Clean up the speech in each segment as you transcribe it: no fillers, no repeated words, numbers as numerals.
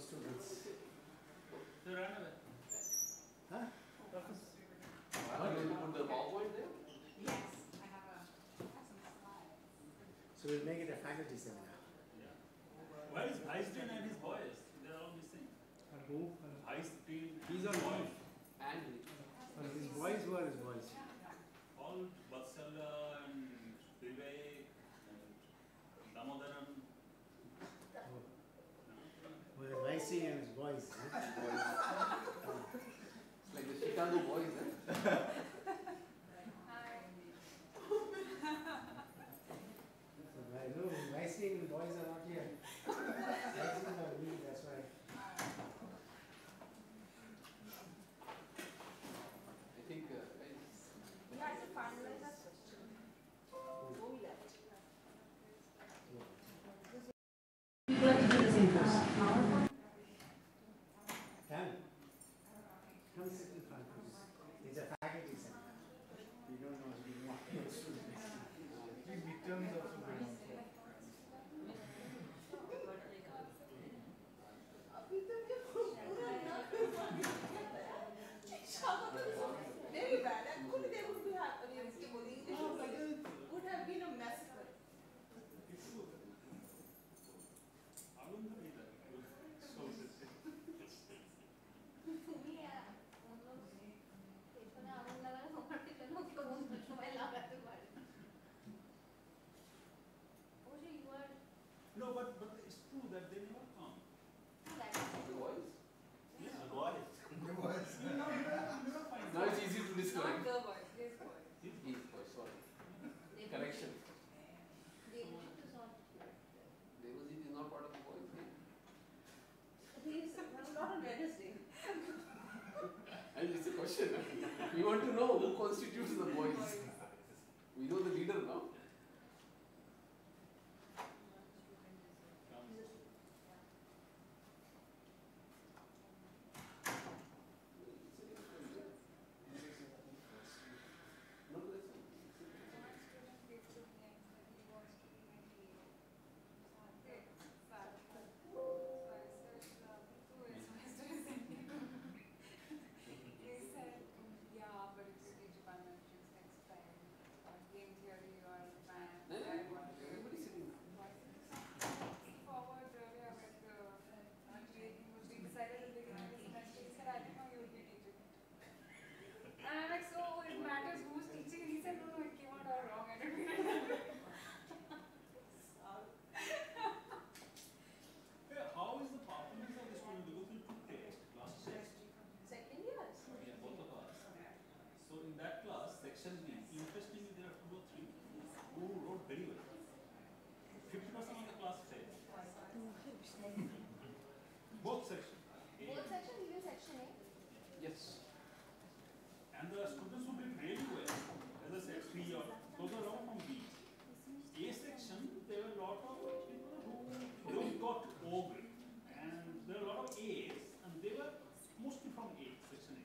students. They ran away. Huh? Are you going to put the PowerPoint there? Yes, I have some slides. So we'll make it a faculty seminar. Yeah. Where is Einstein and his boys? They're all missing. Who? Einstein. He's on leave. And His boys were his boys. All Vatsala and Vivek and Damodaran. Well, Vaisi and his boys. it's like the Chicago boys, eh? I know, Vaisi and boys are not here. Vaisi is on leave, that's why. I think We had to finalize that question. Before we left. People have to do the same course. Come. Come sit in front of us. It's a faculty seminar. We don't know if we want students. Midterms also going on. Very bad. I couldn't able to have would have been a massacre. I wouldn't be that. So no, but it's true that they never come. the boys. Yeah, the boys. The boys. You never find Now it's easy to describe. Not the boys, his boys. He's boys, sorry. Correction. Devajit is not part of the boys. He's not on Wednesday. And it's a question. We want to know who constitutes the boys. We know the leader now. Everybody's sitting there. And I'm like, so it matters who's teaching? And he said, no, it came out all wrong. I don't know. Hey, how is the performance of the student? Because we took test, last test. Second years. Yeah, both of us. So in that class, section B, interestingly there are 2 or 3 who wrote very well. 50% of the class failed. Both sections. Both section, even section A. Yes. And the students who did really well, as I said, 3 or those are all from B. A section, there were a lot of people who got O grade. And there were a lot of A's, and they were mostly from A, section A.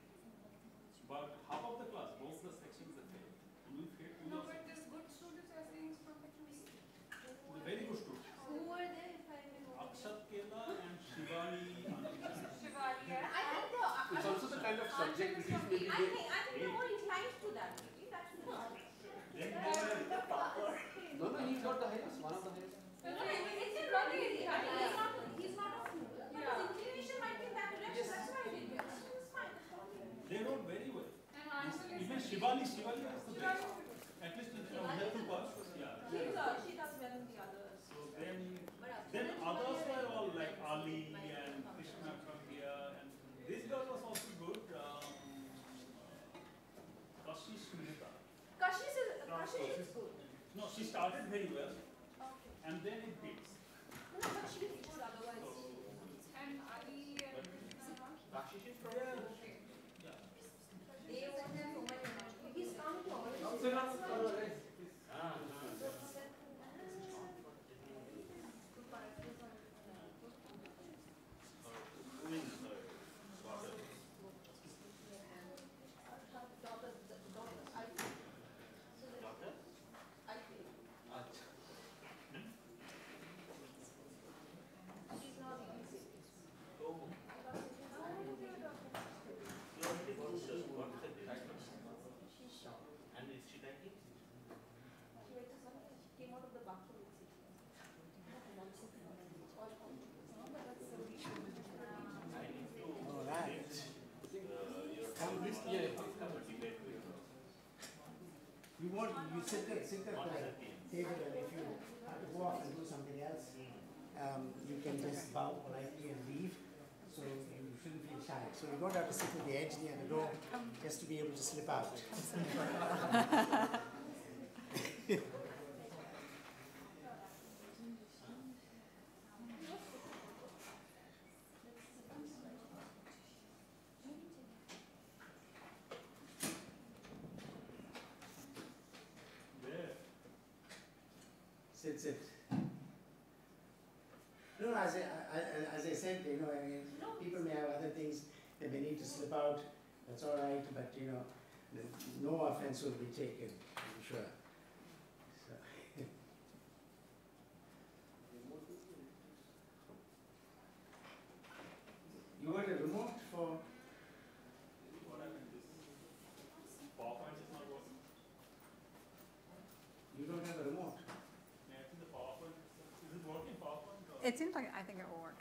But half of the class, both the sections are failed. And we failed. No, but this good students are saying from section B. The very good students. Who were there if I remember? Akshat Kela and Shivani. Shivali, yeah. I think It's also the kind of subject which is maybe I think you're more inclined to that. Maybe that's not. Then they were topper. No, he got the highest, one of the highest. It's probably he's not a fool. But his inclination might be in that direction. Yes. That's why I did it. It's fine. They wrote very well. And Even Shivali has the best. At least we have to pass. Yeah. She does well in the others. So then others were all like Ali and Krishna from here, and this girl was also good. Kashish Mehta. Kashish is good. No, she started very well, Okay. and then it beats. No, but she's good otherwise. And Ali and Kashish is from yeah. they won't have so much energy. He's come to all. So you sit at the table, and if you have to go off and do something else, you can just bow politely and leave. So you shouldn't feel shy. So you don't have to sit at the edge near the door just to be able to slip out. Sit. No, as I said, you know, I mean, people may have other things they may need to slip out. That's all right, but you know, no offense will be taken, I'm sure. So. You got a remote for? What happened? This PowerPoint is not working. You don't have a remote. Yeah, I think the PowerPoint is it working PowerPoint? Or? It seems like, I think it will work,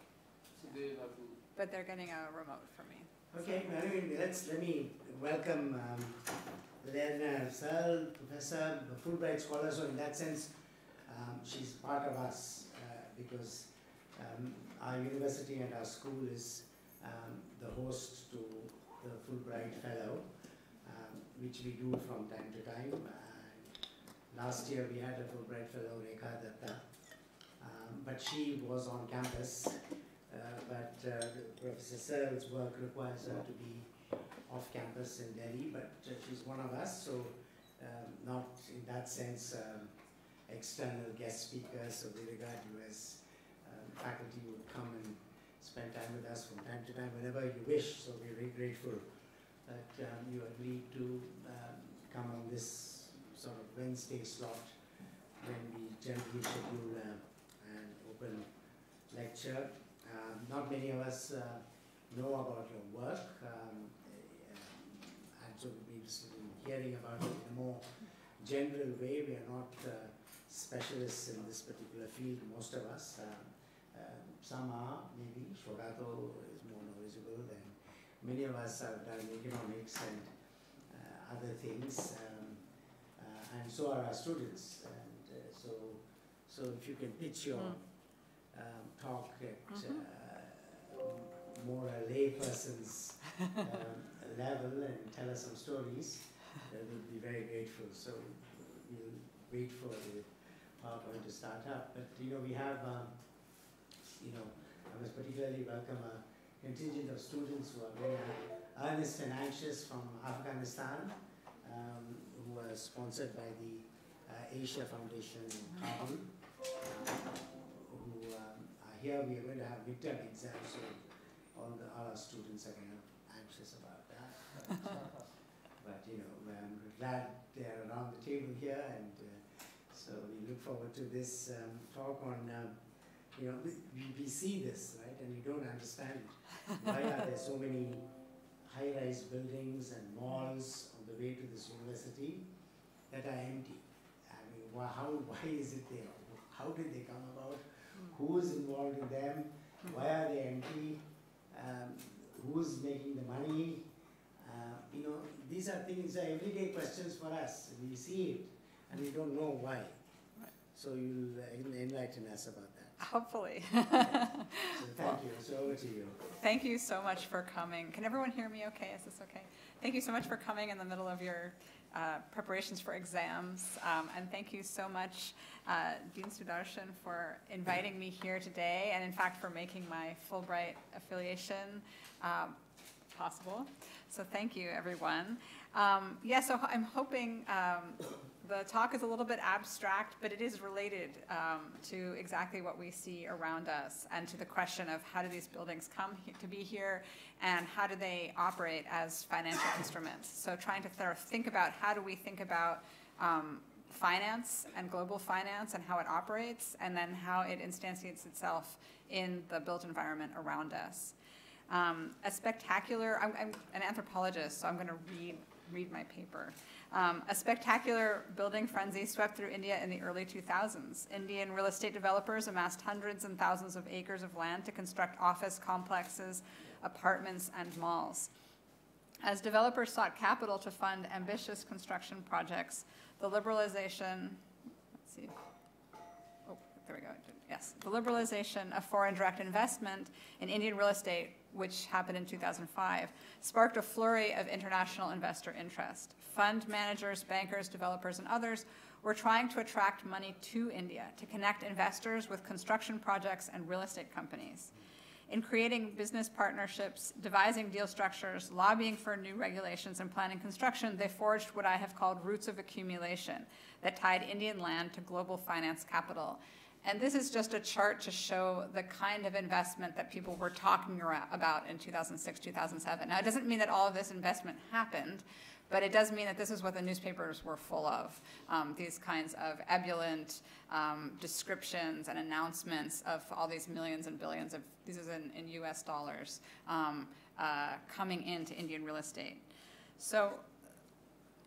So they have to. but they're getting a remote for me. Okay, anyway, let me welcome Llerena Guiu Searle, Professor, a Fulbright Scholar. So in that sense, she's part of us because our university and our school is the host to the Fulbright Fellow, which we do from time to time. Last year we had a Fulbright Fellow, Rekha Datta, but she was on campus. But Professor Searle's work requires her to be off campus in Delhi, but she's one of us, so not in that sense external guest speakers. So we regard you as faculty who would come and spend time with us from time to time whenever you wish. So we're very grateful that you agreed to come on this sort of Wednesday slot when we generally schedule an open lecture. Not many of us know about your work, and so we'll be interested in hearing about it in a more general way. We are not specialists in this particular field, most of us. Some are, maybe. Shogato is more knowledgeable than many of us have done economics and other things, and so are our students. And so if you can pitch your talk at more a layperson's level and tell us some stories, we'll be very grateful. So we'll wait for the PowerPoint to start up. But you know, we have, you know, I must particularly welcome a contingent of students who are very earnest and anxious from Afghanistan, who are sponsored by the Asia Foundation in Kabul. Here we are going to have midterm exams, so all our students are kind of anxious about that. But you know, I'm glad they're around the table here, and so we look forward to this talk on, you know, we see this, right, and we don't understand why are there so many high-rise buildings and malls on the way to this university that are empty. I mean, why is it there? How did they come about? Who is involved in them? Why are they empty? Who's making the money? You know, these are things, everyday questions for us. We see it and we don't know why. Right. So you'll enlighten us about that. Hopefully. So thank you. So over to you. Thank you so much for coming. Can everyone hear me okay? Is this okay? Thank you so much for coming in the middle of your preparations for exams. And thank you so much, Dean Sudarshan, for inviting me here today, and in fact for making my Fulbright affiliation possible. So thank you, everyone. Yeah, so I'm hoping the talk is a little bit abstract, but it is related to exactly what we see around us and to the question of how do these buildings come to be here and how do they operate as financial instruments. So trying to think about how do we think about finance and global finance and how it operates, and then how it instantiates itself in the built environment around us. I'm an anthropologist, so I'm going to read my paper. A spectacular building frenzy swept through India in the early 2000s. Indian real estate developers amassed hundreds and thousands of acres of land to construct office complexes, apartments, and malls. As developers sought capital to fund ambitious construction projects, the liberalization, let's see, oh, there we go, yes, the liberalization of foreign direct investment in Indian real estate, which happened in 2005, sparked a flurry of international investor interest. Fund managers, bankers, developers, and others were trying to attract money to India to connect investors with construction projects and real estate companies. In creating business partnerships, devising deal structures, lobbying for new regulations, and planning construction, they forged what I have called routes of accumulation that tied Indian land to global finance capital. And this is just a chart to show the kind of investment that people were talking about in 2006, 2007. Now, it doesn't mean that all of this investment happened, but it does mean that this is what the newspapers were full of, these kinds of ebullient descriptions and announcements of all these millions and billions of, this is in US dollars, coming into Indian real estate. So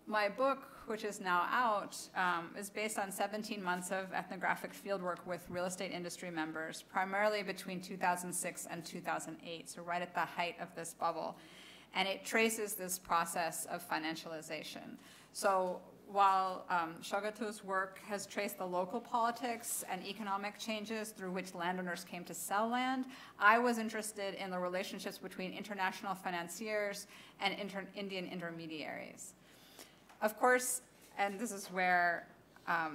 my book, which is now out, is based on 17 months of ethnographic fieldwork with real estate industry members, primarily between 2006 and 2008, so right at the height of this bubble. And it traces this process of financialization. So while Shogatu's work has traced the local politics and economic changes through which landowners came to sell land, I was interested in the relationships between international financiers and Indian intermediaries. Of course, and this is where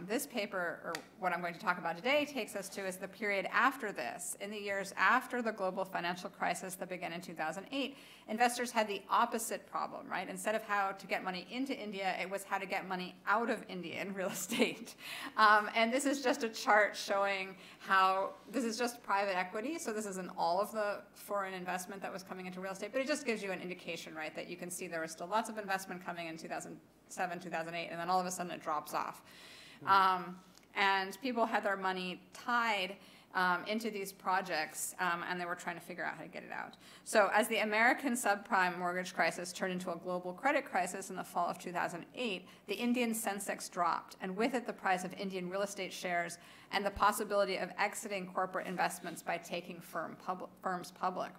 this paper, or what I'm going to talk about today, takes us to, is the period after this. In the years after the global financial crisis that began in 2008, investors had the opposite problem, right? Instead of how to get money into India, it was how to get money out of India in real estate. And this is just a chart showing how, this is just private equity, so this isn't all of the foreign investment that was coming into real estate, but it just gives you an indication, right, that you can see there was still lots of investment coming in 2007, 2008, and then all of a sudden it drops off. And people had their money tied into these projects, and they were trying to figure out how to get it out. So as the American subprime mortgage crisis turned into a global credit crisis in the fall of 2008, the Indian Sensex dropped, and with it the price of Indian real estate shares and the possibility of exiting corporate investments by taking firms public.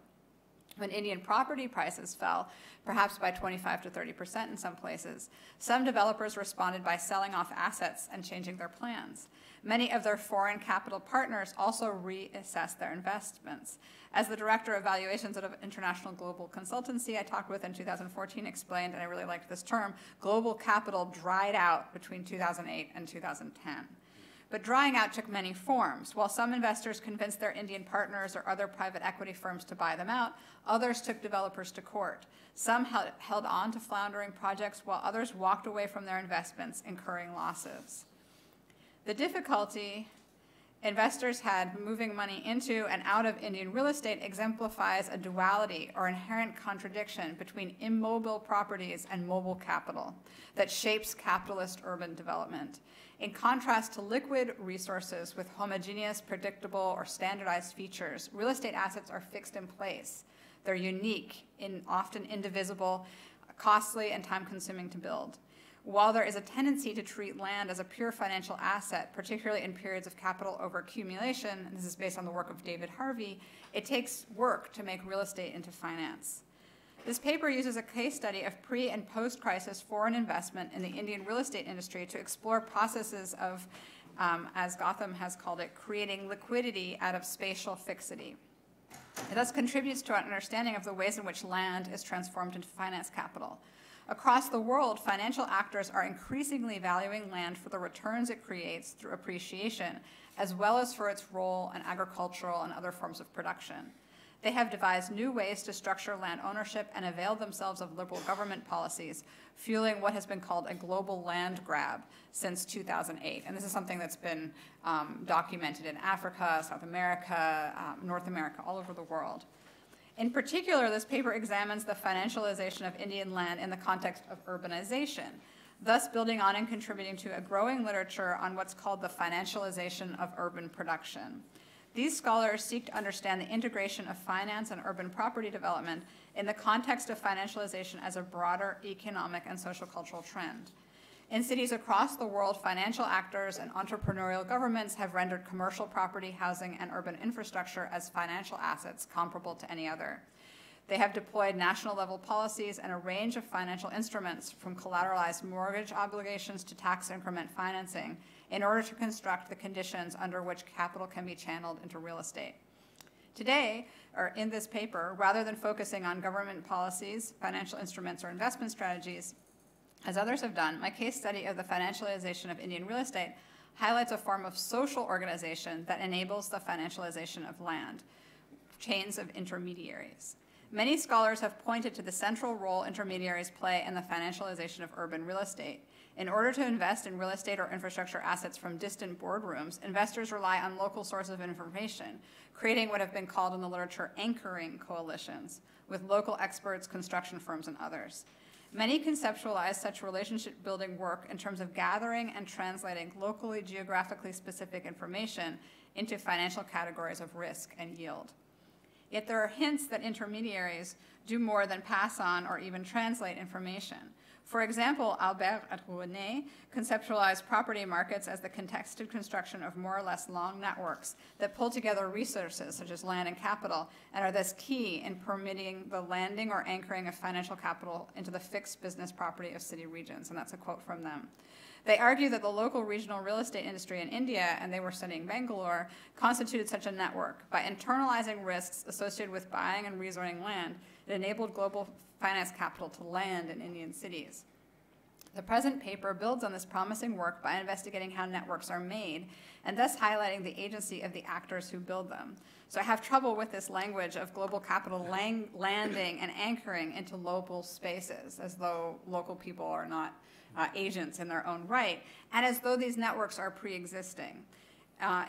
When Indian property prices fell, perhaps by 25 to 30% in some places, some developers responded by selling off assets and changing their plans. Many of their foreign capital partners also reassessed their investments. As the director of valuations at an international global consultancy I talked with in 2014 explained, and I really liked this term, global capital dried out between 2008 and 2010. But drying out took many forms. While some investors convinced their Indian partners or other private equity firms to buy them out, others took developers to court. Some held on to floundering projects, while others walked away from their investments, incurring losses. The difficulty investors had moving money into and out of Indian real estate exemplifies a duality or inherent contradiction between immobile properties and mobile capital that shapes capitalist urban development. In contrast to liquid resources with homogeneous, predictable, or standardized features, real estate assets are fixed in place. They're unique, often indivisible, costly, and time-consuming to build. While there is a tendency to treat land as a pure financial asset, particularly in periods of capital overaccumulation, and this is based on the work of David Harvey, it takes work to make real estate into finance. This paper uses a case study of pre- and post-crisis foreign investment in the Indian real estate industry to explore processes of, as Gotham has called it, creating liquidity out of spatial fixity. It thus contributes to an understanding of the ways in which land is transformed into finance capital. Across the world, financial actors are increasingly valuing land for the returns it creates through appreciation, as well as for its role in agricultural and other forms of production. They have devised new ways to structure land ownership and availed themselves of liberal government policies, fueling what has been called a global land grab since 2008. And this is something that's been documented in Africa, South America, North America, all over the world. In particular, this paper examines the financialization of Indian land in the context of urbanization, thus building on and contributing to a growing literature on what's called the financialization of urban production. These scholars seek to understand the integration of finance and urban property development in the context of financialization as a broader economic and social cultural trend. In cities across the world, financial actors and entrepreneurial governments have rendered commercial property, housing, and urban infrastructure as financial assets comparable to any other. They have deployed national-level policies and a range of financial instruments, from collateralized mortgage obligations to tax increment financing, in order to construct the conditions under which capital can be channeled into real estate. Today, or in this paper, rather than focusing on government policies, financial instruments, or investment strategies, as others have done, my case study of the financialization of Indian real estate highlights a form of social organization that enables the financialization of land, chains of intermediaries. Many scholars have pointed to the central role intermediaries play in the financialization of urban real estate. In order to invest in real estate or infrastructure assets from distant boardrooms, investors rely on local sources of information, creating what have been called in the literature anchoring coalitions with local experts, construction firms, and others. Many conceptualize such relationship-building work in terms of gathering and translating locally geographically specific information into financial categories of risk and yield. Yet there are hints that intermediaries do more than pass on or even translate information. For example, Albert and Rouenet conceptualized property markets as the contexted construction of more or less long networks that pull together resources such as land and capital, and are thus key in permitting the landing or anchoring of financial capital into the fixed business property of city regions, and that's a quote from them. They argue that the local regional real estate industry in India, and they were studying Bangalore, constituted such a network. By internalizing risks associated with buying and rezoning land, it enabled global finance capital to land in Indian cities. The present paper builds on this promising work by investigating how networks are made, and thus highlighting the agency of the actors who build them. So I have trouble with this language of global capital landing and anchoring into local spaces, as though local people are not agents in their own right, and as though these networks are pre-existing.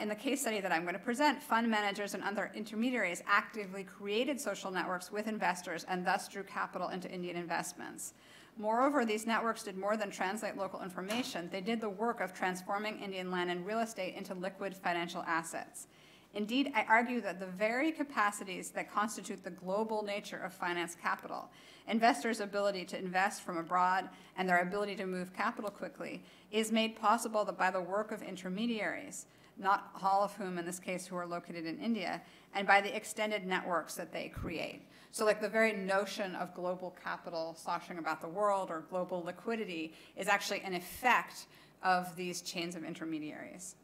In the case study that I'm going to present, fund managers and other intermediaries actively created social networks with investors and thus drew capital into Indian investments. Moreover, these networks did more than translate local information. They did the work of transforming Indian land and real estate into liquid financial assets. Indeed, I argue that the very capacities that constitute the global nature of finance capital, investors' ability to invest from abroad and their ability to move capital quickly, is made possible by the work of intermediaries, not all of whom in this case who are located in India, and by the extended networks that they create. So like the very notion of global capital sloshing about the world or global liquidity is actually an effect of these chains of intermediaries.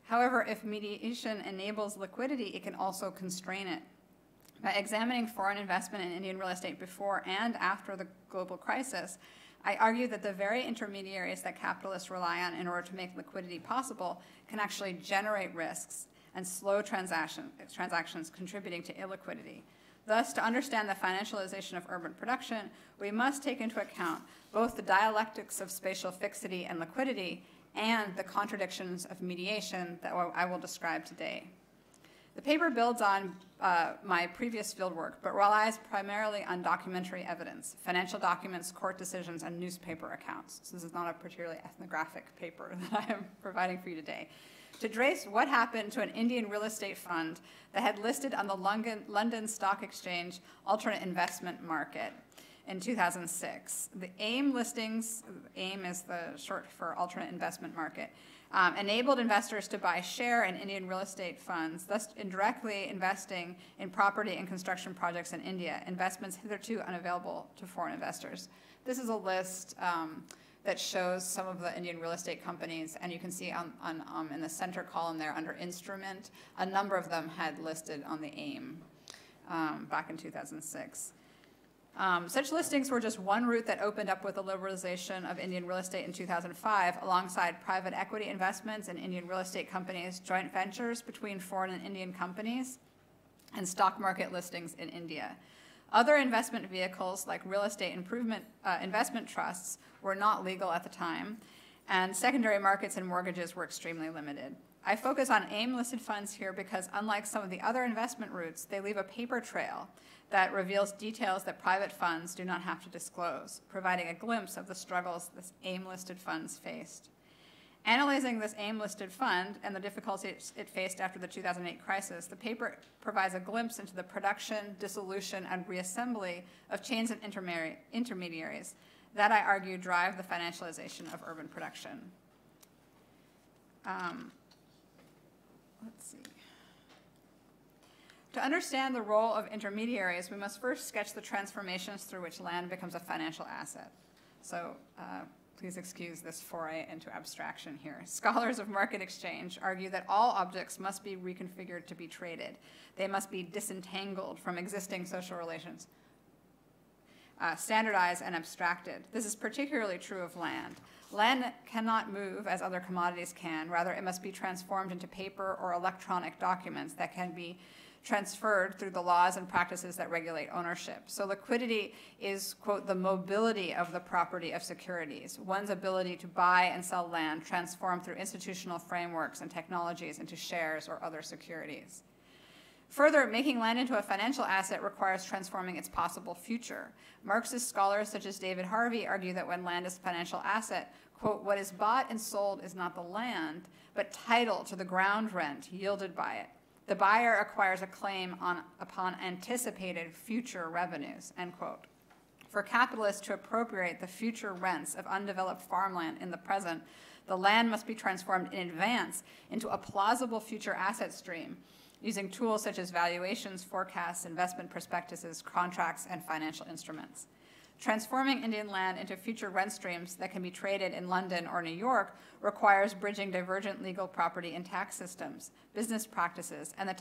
However, if mediation enables liquidity, it can also constrain it. By examining foreign investment in Indian real estate before and after the global crisis, I argue that the very intermediaries that capitalists rely on in order to make liquidity possible can actually generate risks and slow transactions contributing to illiquidity. Thus, to understand the financialization of urban production, we must take into account both the dialectics of spatial fixity and liquidity and the contradictions of mediation that I will describe today. The paper builds on my previous fieldwork, but relies primarily on documentary evidence, financial documents, court decisions, and newspaper accounts. So this is not a particularly ethnographic paper that I am providing for you today. To trace what happened to an Indian real estate fund that had listed on the London Stock Exchange alternate investment market in 2006. The AIM listings, AIM is the short for alternate investment market, enabled investors to buy share in Indian real estate funds, thus indirectly investing in property and construction projects in India, investments hitherto unavailable to foreign investors. This is a list that shows some of the Indian real estate companies, and you can see in the center column there under instrument, a number of them had listed on the AIM back in 2006. Such listings were just one route that opened up with the liberalization of Indian real estate in 2005, alongside private equity investments in Indian real estate companies, joint ventures between foreign and Indian companies, and stock market listings in India. Other investment vehicles, like real estate investment trusts, were not legal at the time, and secondary markets and mortgages were extremely limited. I focus on AIM-listed funds here because, unlike some of the other investment routes, they leave a paper trail that reveals details that private funds do not have to disclose, providing a glimpse of the struggles this AIM-listed funds faced. Analyzing this AIM-listed fund and the difficulties it faced after the 2008 crisis, the paper provides a glimpse into the production, dissolution, and reassembly of chains of intermediaries that, I argue, drive the financialization of urban production. Let's see. To understand the role of intermediaries, we must first sketch the transformations through which land becomes a financial asset. So please excuse this foray into abstraction here. Scholars of market exchange argue that all objects must be reconfigured to be traded. They must be disentangled from existing social relations, standardized and abstracted. This is particularly true of land. Land cannot move as other commodities can. Rather, it must be transformed into paper or electronic documents that can be transferred through the laws and practices that regulate ownership. So liquidity is, quote, the mobility of the property of securities, one's ability to buy and sell land transformed through institutional frameworks and technologies into shares or other securities. Further, making land into a financial asset requires transforming its possible future. Marxist scholars such as David Harvey argue that when land is a financial asset, quote, what is bought and sold is not the land, but title to the ground rent yielded by it. The buyer acquires a claim upon anticipated future revenues, end quote. For capitalists to appropriate the future rents of undeveloped farmland in the present, the land must be transformed in advance into a plausible future asset stream using tools such as valuations, forecasts, investment prospectuses, contracts, and financial instruments. Transforming Indian land into future rent streams that can be traded in London or New York requires bridging divergent legal property and tax systems, business practices, and the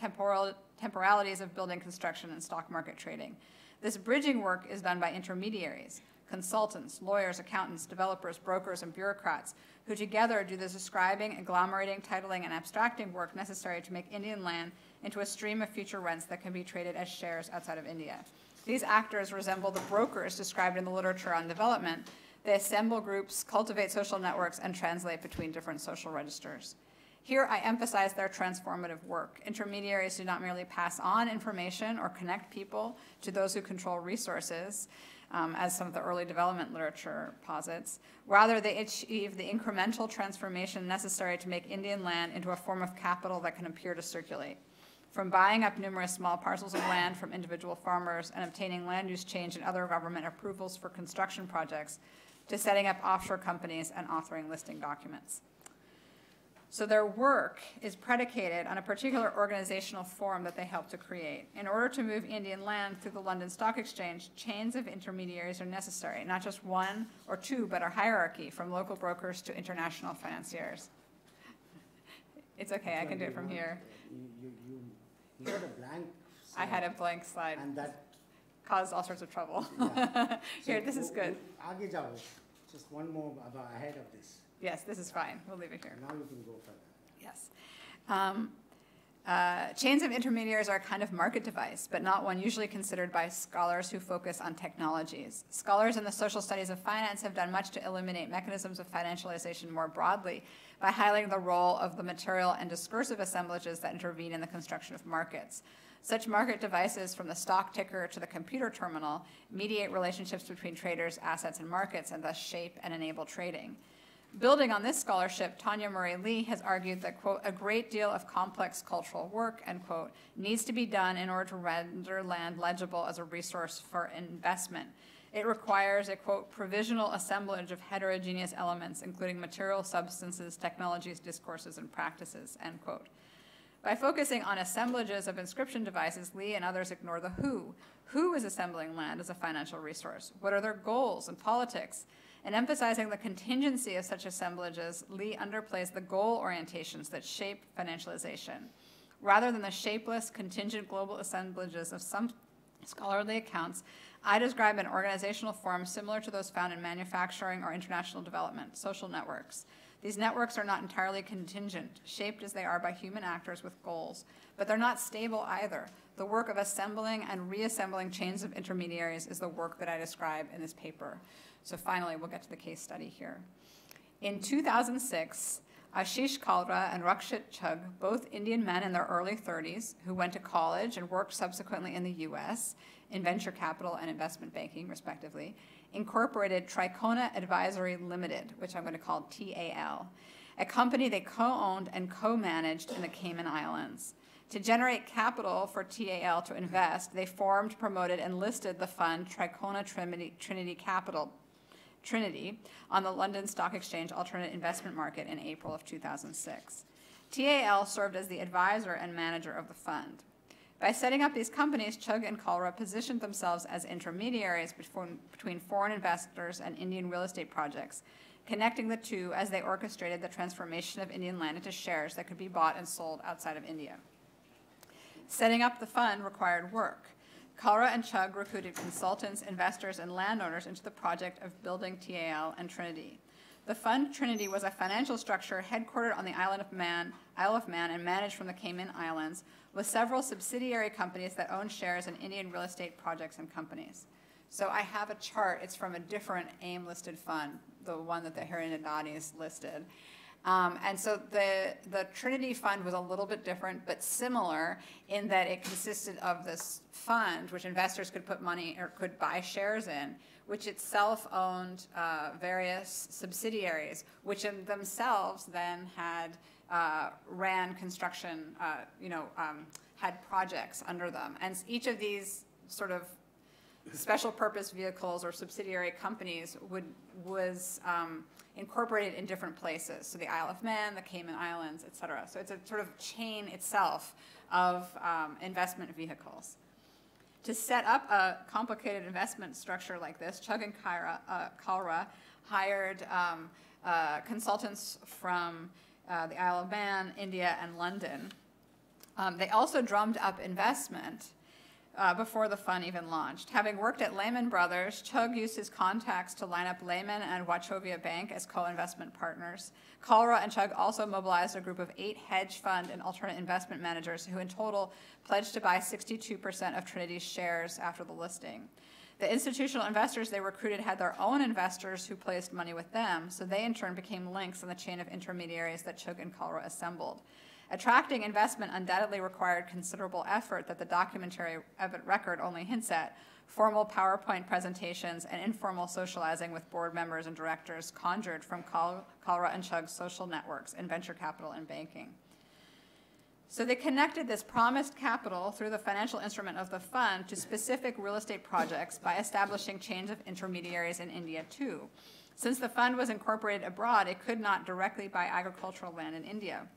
temporalities of building construction and stock market trading. This bridging work is done by intermediaries, consultants, lawyers, accountants, developers, brokers, and bureaucrats, who together do the describing, agglomerating, titling, and abstracting work necessary to make Indian land into a stream of future rents that can be traded as shares outside of India. These actors resemble the brokers described in the literature on development. They assemble groups, cultivate social networks, and translate between different social registers. Here, I emphasize their transformative work. Intermediaries do not merely pass on information or connect people to those who control resources, as some of the early development literature posits. Rather, they achieve the incremental transformation necessary to make Indian land into a form of capital that can appear to circulate. From buying up numerous small parcels of land from individual farmers and obtaining land use change and other government approvals for construction projects, to setting up offshore companies and authoring listing documents. So their work is predicated on a particular organizational form that they help to create. In order to move Indian land through the London Stock Exchange, chains of intermediaries are necessary, not just one or two, but a hierarchy from local brokers to international financiers. It's okay, I can do it from here. You had a blank slide. I had a blank slide. And that caused all sorts of trouble. Yeah. Here, this is good. Aage jao. Just one more ahead of this. Yes, this is fine. We'll leave it here. Now you can go further. Yes. Chains of intermediaries are a kind of market device, but not one usually considered by scholars who focus on technologies. Scholars in the social studies of finance have done much to eliminate mechanisms of financialization more broadly by highlighting the role of the material and discursive assemblages that intervene in the construction of markets. Such market devices, from the stock ticker to the computer terminal, mediate relationships between traders, assets, and markets, and thus shape and enable trading. Building on this scholarship, Tanya Murray Lee has argued that, quote, a great deal of complex cultural work, end quote, needs to be done in order to render land legible as a resource for investment. It requires a, quote, provisional assemblage of heterogeneous elements, including material substances, technologies, discourses, and practices, end quote. By focusing on assemblages of inscription devices, Lee and others ignore the who. Who is assembling land as a financial resource? What are their goals and politics? In emphasizing the contingency of such assemblages, Lee underplays the goal orientations that shape financialization. Rather than the shapeless, contingent global assemblages of some scholarly accounts, I describe an organizational form similar to those found in manufacturing or international development, social networks. These networks are not entirely contingent, shaped as they are by human actors with goals, but they're not stable either. The work of assembling and reassembling chains of intermediaries is the work that I describe in this paper. So finally, we'll get to the case study here. In 2006, Ashish Kalra and Rakshit Chugh, both Indian men in their early 30s, who went to college and worked subsequently in the US in venture capital and investment banking, respectively, incorporated Trikona Advisory Limited, which I'm going to call TAL, a company they co-owned and co-managed in the Cayman Islands. To generate capital for TAL to invest, they formed, promoted, and listed the fund Trikona Trinity Capital, Trinity, on the London Stock Exchange alternate investment market in April of 2006. TAL served as the advisor and manager of the fund. By setting up these companies, Chugh and Kalra positioned themselves as intermediaries between foreign investors and Indian real estate projects, connecting the two as they orchestrated the transformation of Indian land into shares that could be bought and sold outside of India. Setting up the fund required work. Kalra and Chugh recruited consultants, investors, and landowners into the project of building TAL and Trinity. The fund Trinity was a financial structure headquartered on the Isle of Man and managed from the Cayman Islands, with several subsidiary companies that own shares in Indian real estate projects and companies. So I have a chart. It's from a different AIM-listed fund, the one that the Hiranandani's listed. And so the Trinity Fund was a little bit different, but similar in that it consisted of this fund, which investors could put money or could buy shares in, which itself owned various subsidiaries, which in themselves then had ran construction, had projects under them. And each of these sort of special purpose vehicles or subsidiary companies was incorporated in different places. So the Isle of Man, the Cayman Islands, et cetera. So it's a sort of chain itself of investment vehicles. To set up a complicated investment structure like this, Chugh and Kalra hired consultants from the Isle of Man, India, and London. They also drummed up investment before the fund even launched. Having worked at Lehman Brothers, Chugh used his contacts to line up Lehman and Wachovia Bank as co-investment partners. Kalra and Chugh also mobilized a group of 8 hedge fund and alternate investment managers who in total pledged to buy 62% of Trinity's shares after the listing. The institutional investors they recruited had their own investors who placed money with them, so they in turn became links in the chain of intermediaries that Chugh and Kalra assembled. Attracting investment undoubtedly required considerable effort that the documentary record only hints at. Formal PowerPoint presentations and informal socializing with board members and directors conjured from Kalra and Chugh's social networks in venture capital and banking. So they connected this promised capital through the financial instrument of the fund to specific real estate projects by establishing chains of intermediaries in India too. Since the fund was incorporated abroad, it could not directly buy agricultural land in India.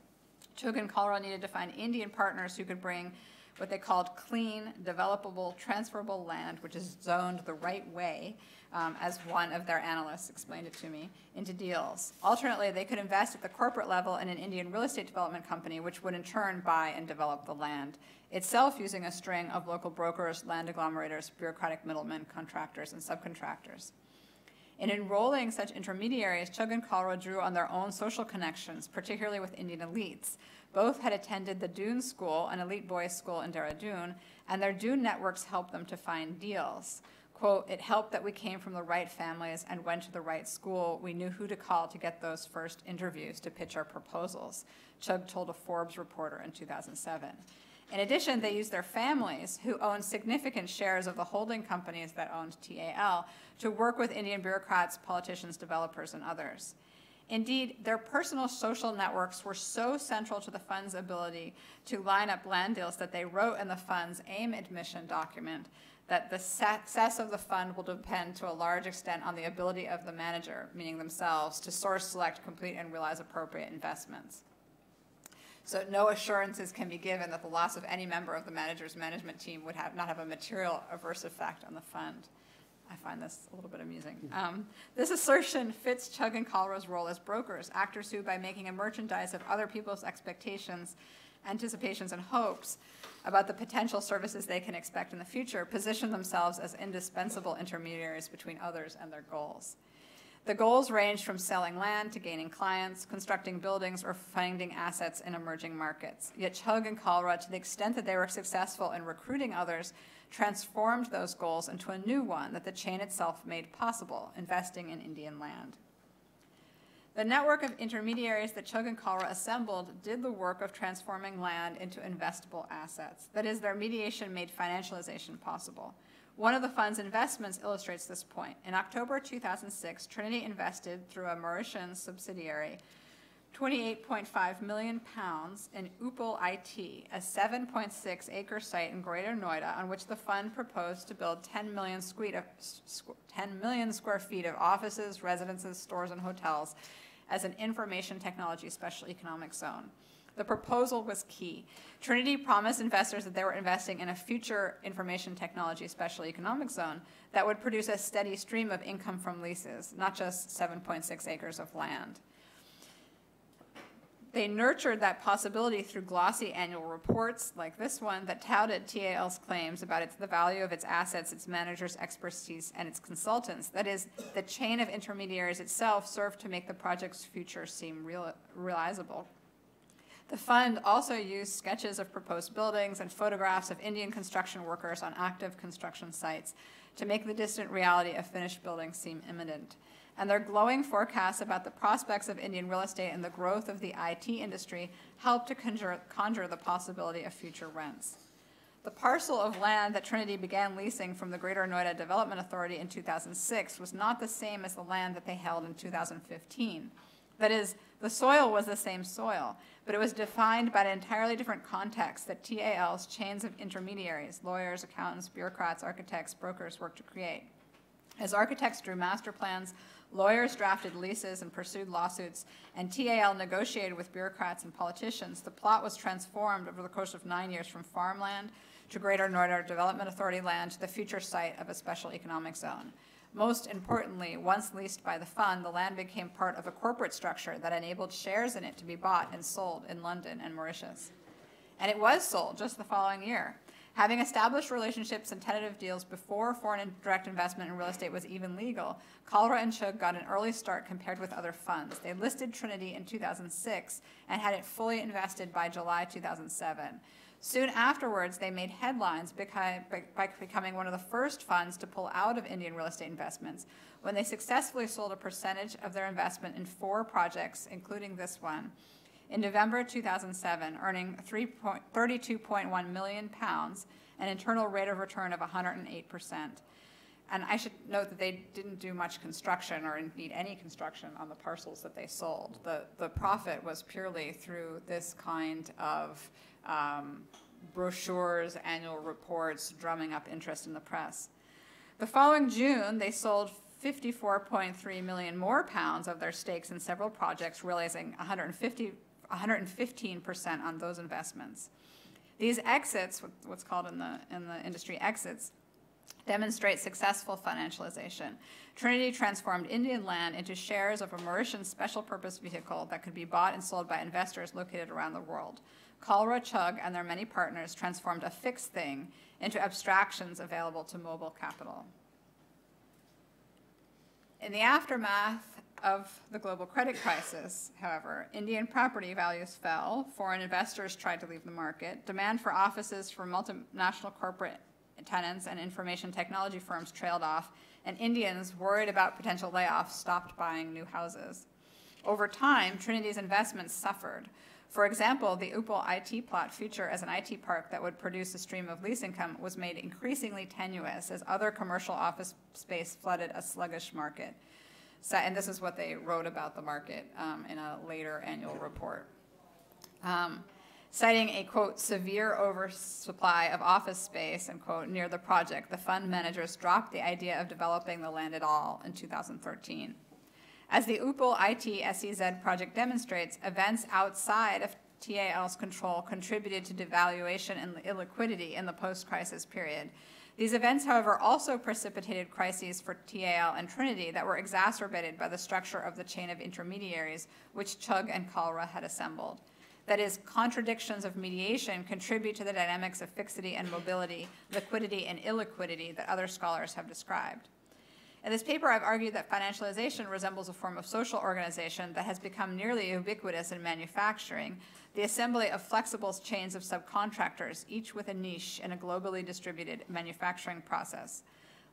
Chugh and Kalra needed to find Indian partners who could bring what they called clean, developable, transferable land, which is zoned the right way, as one of their analysts explained it to me, into deals. Alternately, they could invest at the corporate level in an Indian real estate development company, which would in turn buy and develop the land, itself using a string of local brokers, land agglomerators, bureaucratic middlemen, contractors, and subcontractors. In enrolling such intermediaries, Chugh and Kalra drew on their own social connections, particularly with Indian elites. Both had attended the Doon School, an elite boys' school in Dehradun, and their Doon networks helped them to find deals. Quote, "It helped that we came from the right families and went to the right school. We knew who to call to get those first interviews to pitch our proposals," Chugh told a Forbes reporter in 2007. In addition, they used their families, who owned significant shares of the holding companies that owned TAL, to work with Indian bureaucrats, politicians, developers, and others. Indeed, their personal social networks were so central to the fund's ability to line up land deals that they wrote in the fund's AIM admission document that the success of the fund will depend to a large extent on the ability of the manager, meaning themselves, to source, select, complete, and realize appropriate investments. So no assurances can be given that the loss of any member of the manager's management team would not have a material adverse effect on the fund. I find this a little bit amusing. This assertion fits Chugh and Kalra's role as brokers, actors who, by making a merchandise of other people's expectations, anticipations, and hopes about the potential services they can expect in the future, position themselves as indispensable intermediaries between others and their goals. The goals range from selling land to gaining clients, constructing buildings, or finding assets in emerging markets. Yet Chugh and Kalra, to the extent that they were successful in recruiting others, transformed those goals into a new one that the chain itself made possible, investing in Indian land. The network of intermediaries that Chugh and Kalra assembled did the work of transforming land into investable assets. That is, their mediation made financialization possible. One of the fund's investments illustrates this point. In October 2006, Trinity invested through a Mauritian subsidiary £28.5 million in Upal IT, a 7.6-acre site in Greater Noida on which the fund proposed to build 10 million square feet of offices, residences, stores, and hotels as an information technology special economic zone. The proposal was key. Trinity promised investors that they were investing in a future information technology special economic zone that would produce a steady stream of income from leases, not just 7.6 acres of land. They nurtured that possibility through glossy annual reports like this one that touted TAL's claims about the value of its assets, its managers' expertise, and its consultants. That is, the chain of intermediaries itself served to make the project's future seem realizable. The fund also used sketches of proposed buildings and photographs of Indian construction workers on active construction sites to make the distant reality of finished buildings seem imminent. And their glowing forecasts about the prospects of Indian real estate and the growth of the IT industry helped to conjure the possibility of future rents. The parcel of land that Trinity began leasing from the Greater Noida Development Authority in 2006 was not the same as the land that they held in 2015. That is, the soil was the same soil, but it was defined by an entirely different context that TAL's chains of intermediaries, lawyers, accountants, bureaucrats, architects, brokers, worked to create. As architects drew master plans, lawyers drafted leases and pursued lawsuits, and TAL negotiated with bureaucrats and politicians, the plot was transformed over the course of 9 years from farmland to Greater Noida Development Authority land to the future site of a special economic zone. Most importantly, once leased by the fund, the land became part of a corporate structure that enabled shares in it to be bought and sold in London and Mauritius. And it was sold just the following year. Having established relationships and tentative deals before foreign direct investment in real estate was even legal, Kalra and Chugh got an early start compared with other funds. They listed Trinity in 2006 and had it fully invested by July 2007. Soon afterwards, they made headlines by becoming one of the first funds to pull out of Indian real estate investments when they successfully sold a percentage of their investment in 4 projects, including this one, in November 2007, earning £32.1 million, an internal rate of return of 108%. And I should note that they didn't do much construction or indeed any construction on the parcels that they sold. The profit was purely through this kind of brochures, annual reports, drumming up interest in the press. The following June, they sold 54.3 million more pounds of their stakes in several projects, realizing 115% on those investments. These exits, what's called in the industry exits, demonstrate successful financialization. Trinity transformed Indian land into shares of a Mauritian special purpose vehicle that could be bought and sold by investors located around the world. Kalra, Chugh, and their many partners transformed a fixed thing into abstractions available to mobile capital. In the aftermath of the global credit crisis, however, Indian property values fell, foreign investors tried to leave the market, demand for offices for multinational corporate tenants and information technology firms trailed off, and Indians, worried about potential layoffs, stopped buying new houses. Over time, Trinity's investments suffered. For example, the Upal IT plot future as an IT park that would produce a stream of lease income was made increasingly tenuous as other commercial office space flooded a sluggish market. So, and this is what they wrote about the market in a later annual report. Citing a, quote, severe oversupply of office space, end quote, near the project, the fund managers dropped the idea of developing the land at all in 2013. As the Upal IT SEZ project demonstrates, events outside of TAL's control contributed to devaluation and illiquidity in the post-crisis period. These events, however, also precipitated crises for TAL and Trinity that were exacerbated by the structure of the chain of intermediaries which Chugh and Kalra had assembled. That is, contradictions of mediation contribute to the dynamics of fixity and mobility, liquidity and illiquidity that other scholars have described. In this paper, I've argued that financialization resembles a form of social organization that has become nearly ubiquitous in manufacturing, the assembly of flexible chains of subcontractors, each with a niche in a globally distributed manufacturing process.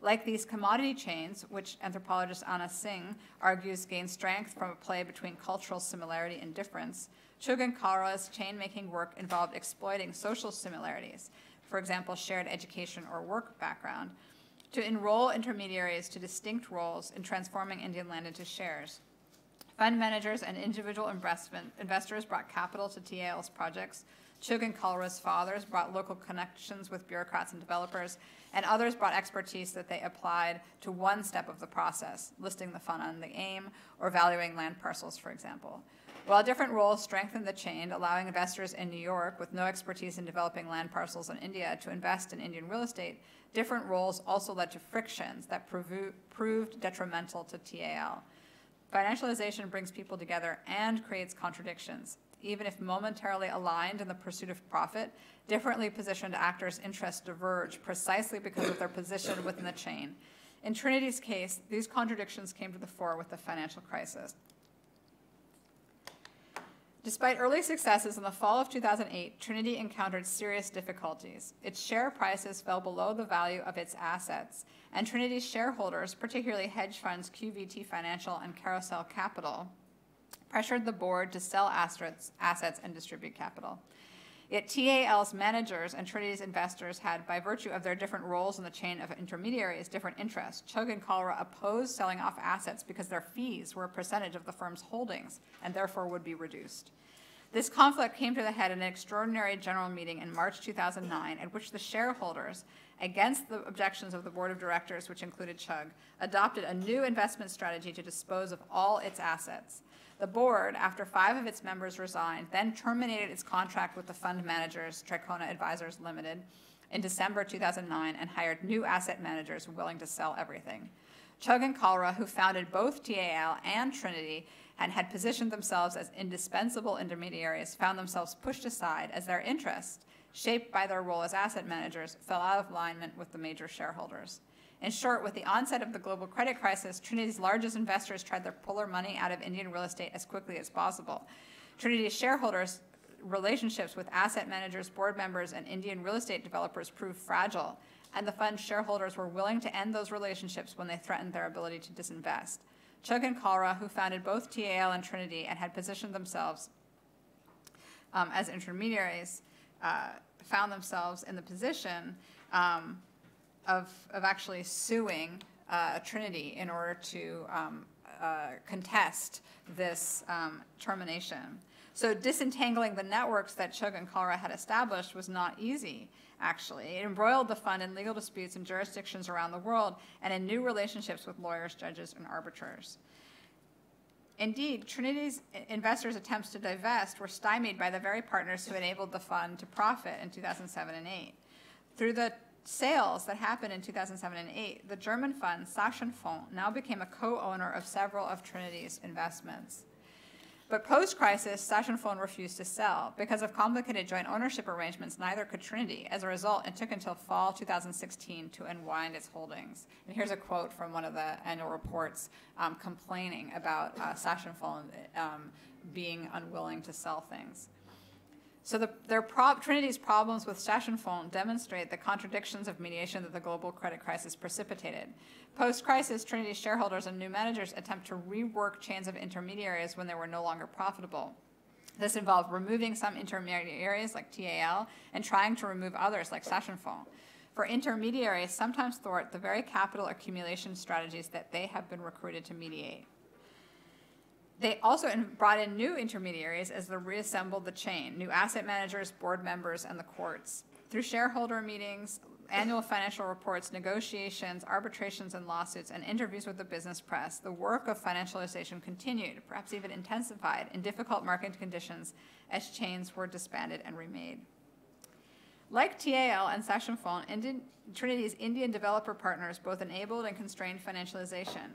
Like these commodity chains, which anthropologist Anna Singh argues gain strength from a play between cultural similarity and difference, Chugh and Kalra's chain-making work involved exploiting social similarities, for example, shared education or work background, to enroll intermediaries to distinct roles in transforming Indian land into shares. Fund managers and individual investors brought capital to TAL's projects. Chugh and Kalra's fathers brought local connections with bureaucrats and developers, and others brought expertise that they applied to one step of the process, listing the fund on the AIM or valuing land parcels, for example. While different roles strengthened the chain, allowing investors in New York with no expertise in developing land parcels in India to invest in Indian real estate, different roles also led to frictions that proved detrimental to TAL. Financialization brings people together and creates contradictions. Even if momentarily aligned in the pursuit of profit, differently positioned actors' interests diverge precisely because of their position within the chain. In Trinity's case, these contradictions came to the fore with the financial crisis. Despite early successes in the fall of 2008, Trinity encountered serious difficulties. Its share prices fell below the value of its assets, and Trinity's shareholders, particularly hedge funds QVT Financial and Carousel Capital, pressured the board to sell assets and distribute capital. Yet TAL's managers and Trinity's investors had, by virtue of their different roles in the chain of intermediaries, different interests. Chugh and Kalra opposed selling off assets because their fees were a percentage of the firm's holdings and therefore would be reduced. This conflict came to the head in an extraordinary general meeting in March 2009, at which the shareholders, against the objections of the board of directors, which included Chugh, adopted a new investment strategy to dispose of all its assets. The board, after 5 of its members resigned, then terminated its contract with the fund managers, Tricona Advisors Limited, in December 2009 and hired new asset managers willing to sell everything. Chugh and Kalra, who founded both TAL and Trinity and had positioned themselves as indispensable intermediaries, found themselves pushed aside as their interests, shaped by their role as asset managers, fell out of alignment with the major shareholders. In short, with the onset of the global credit crisis, Trinity's largest investors tried to pull their money out of Indian real estate as quickly as possible. Trinity's shareholders' relationships with asset managers, board members, and Indian real estate developers proved fragile, and the fund's shareholders were willing to end those relationships when they threatened their ability to disinvest. Chugh and Kalra, who founded both TAL and Trinity and had positioned themselves as intermediaries, found themselves in the position of actually suing Trinity in order to contest this termination. So disentangling the networks that Chugh and Kalra had established was not easy, actually. It embroiled the fund in legal disputes in jurisdictions around the world and in new relationships with lawyers, judges, and arbiters. Indeed, Trinity's investors' attempts to divest were stymied by the very partners who enabled the fund to profit in 2007 and 2008. Through the sales that happened in 2007 and 2008, the German fund Sachsenfonds now became a co-owner of several of Trinity's investments. But post-crisis, Sachsenfonds refused to sell. Because of complicated joint ownership arrangements, neither could Trinity. As a result, it took until fall 2016 to unwind its holdings. And here's a quote from one of the annual reports complaining about Sachsenfonds being unwilling to sell things. So Trinity's problems with Sachsenfonds demonstrate the contradictions of mediation that the global credit crisis precipitated. Post-crisis, Trinity's shareholders and new managers attempt to rework chains of intermediaries when they were no longer profitable. This involved removing some intermediaries like TAL and trying to remove others like Sachsenfonds. For intermediaries, sometimes thwart the very capital accumulation strategies that they have been recruited to mediate. They also brought in new intermediaries as they reassembled the chain, new asset managers, board members, and the courts. Through shareholder meetings, annual financial reports, negotiations, arbitrations and lawsuits, and interviews with the business press, the work of financialization continued, perhaps even intensified, in difficult market conditions as chains were disbanded and remade. Like TAL and Sachsenfonds, Trinity's Indian developer partners both enabled and constrained financialization,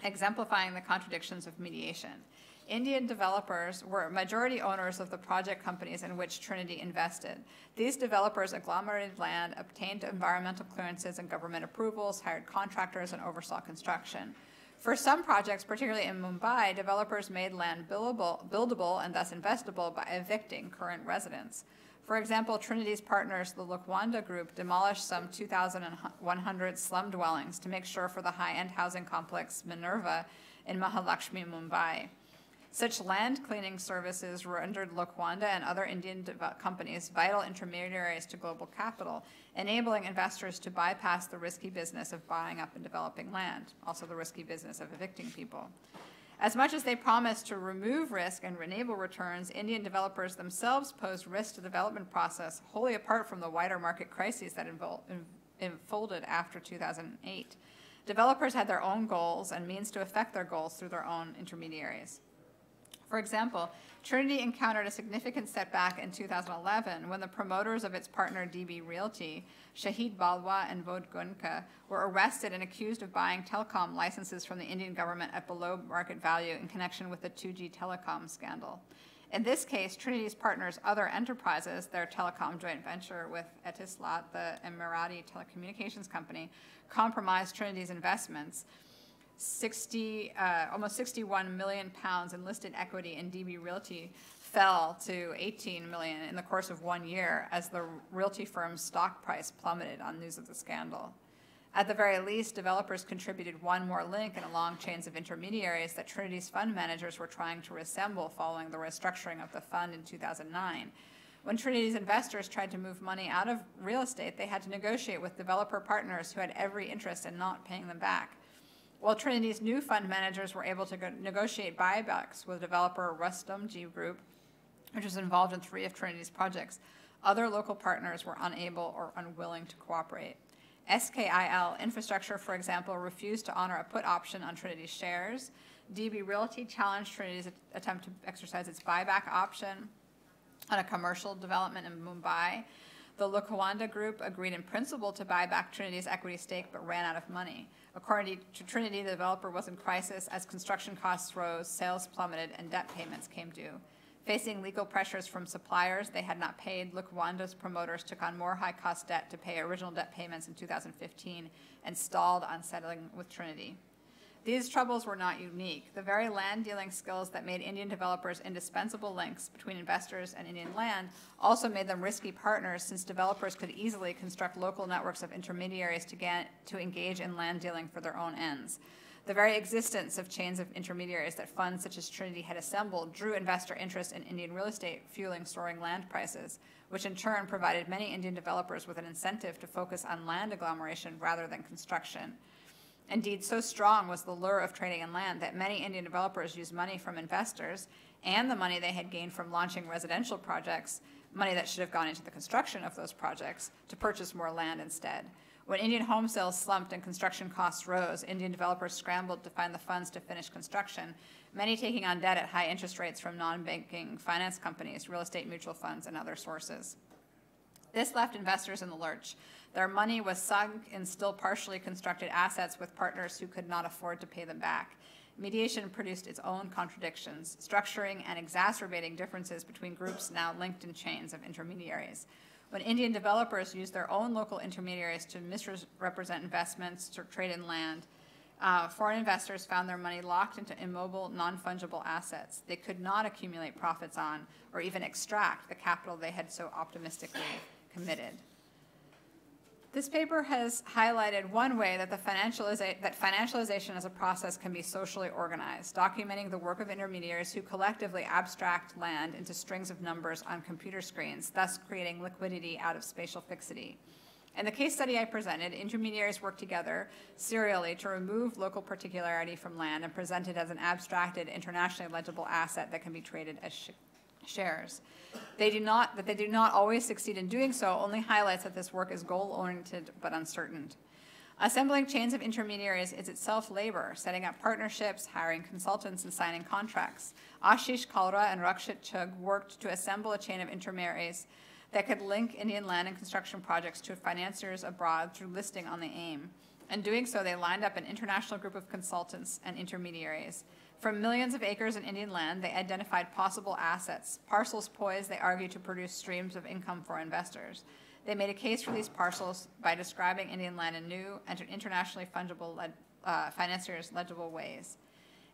exemplifying the contradictions of mediation. Indian developers were majority owners of the project companies in which Trinity invested. These developers agglomerated land, obtained environmental clearances and government approvals, hired contractors, and oversaw construction. For some projects, particularly in Mumbai, developers made land buildable and thus investable by evicting current residents. For example, Trinity's partners, the Lokwanda Group, demolished some 2,100 slum dwellings to make sure for the high-end housing complex Minerva in Mahalakshmi, Mumbai. Such land cleaning services rendered Lokwanda and other Indian companies vital intermediaries to global capital, enabling investors to bypass the risky business of buying up and developing land, also the risky business of evicting people. As much as they promised to remove risk and enable returns, Indian developers themselves posed risk to the development process, wholly apart from the wider market crises that unfolded after 2008. Developers had their own goals and means to effect their goals through their own intermediaries. For example, Trinity encountered a significant setback in 2011 when the promoters of its partner DB Realty, Shahid Balwa and Vod Gunka, were arrested and accused of buying telecom licenses from the Indian government at below market value in connection with the 2G telecom scandal. In this case, Trinity's partners' other enterprises, their telecom joint venture with Etisalat, the Emirati telecommunications company, compromised Trinity's investments. Almost 61 million pounds in listed equity in DB Realty fell to 18 million in the course of 1 year as the realty firm's stock price plummeted on news of the scandal. At the very least, developers contributed one more link in a long chain of intermediaries that Trinity's fund managers were trying to reassemble following the restructuring of the fund in 2009. When Trinity's investors tried to move money out of real estate, they had to negotiate with developer partners who had every interest in not paying them back. While Trinity's new fund managers were able to negotiate buybacks with developer Rustom G Group, which was involved in 3 of Trinity's projects, other local partners were unable or unwilling to cooperate. SKIL Infrastructure, for example, refused to honor a put option on Trinity's shares. DB Realty challenged Trinity's attempt to exercise its buyback option on a commercial development in Mumbai. The Lukwanda Group agreed in principle to buy back Trinity's equity stake but ran out of money. According to Trinity, the developer was in crisis as construction costs rose, sales plummeted, and debt payments came due. Facing legal pressures from suppliers they had not paid, Lukwanda's promoters took on more high-cost debt to pay original debt payments in 2015 and stalled on settling with Trinity. These troubles were not unique. The very land-dealing skills that made Indian developers indispensable links between investors and Indian land also made them risky partners, since developers could easily construct local networks of intermediaries to engage in land dealing for their own ends. The very existence of chains of intermediaries that funds such as Trinity had assembled drew investor interest in Indian real estate, fueling soaring land prices, which in turn provided many Indian developers with an incentive to focus on land agglomeration rather than construction. Indeed, so strong was the lure of trading in land that many Indian developers used money from investors and the money they had gained from launching residential projects, money that should have gone into the construction of those projects, to purchase more land instead. When Indian home sales slumped and construction costs rose, Indian developers scrambled to find the funds to finish construction, many taking on debt at high interest rates from non-banking finance companies, real estate mutual funds, and other sources. This left investors in the lurch. Their money was sunk in still partially constructed assets with partners who could not afford to pay them back. Mediation produced its own contradictions, structuring and exacerbating differences between groups now linked in chains of intermediaries. When Indian developers used their own local intermediaries to misrepresent investments to trade in land, foreign investors found their money locked into immobile, non-fungible assets they could not accumulate profits on or even extract the capital they had so optimistically committed. This paper has highlighted one way that financialization as a process can be socially organized, documenting the work of intermediaries who collectively abstract land into strings of numbers on computer screens, thus creating liquidity out of spatial fixity. In the case study I presented, intermediaries work together serially to remove local particularity from land and present it as an abstracted, internationally legible asset that can be traded as shares. That they do not always succeed in doing so only highlights that this work is goal-oriented but uncertain. Assembling chains of intermediaries is itself labor, setting up partnerships, hiring consultants, and signing contracts. Ashish Kalra and Rakshit Chugh worked to assemble a chain of intermediaries that could link Indian land and construction projects to financiers abroad through listing on the AIM. In doing so, they lined up an international group of consultants and intermediaries. From millions of acres in Indian land, they identified possible assets, parcels poised, they argued, to produce streams of income for investors. They made a case for these parcels by describing Indian land in new and internationally fungible financiers' legible ways.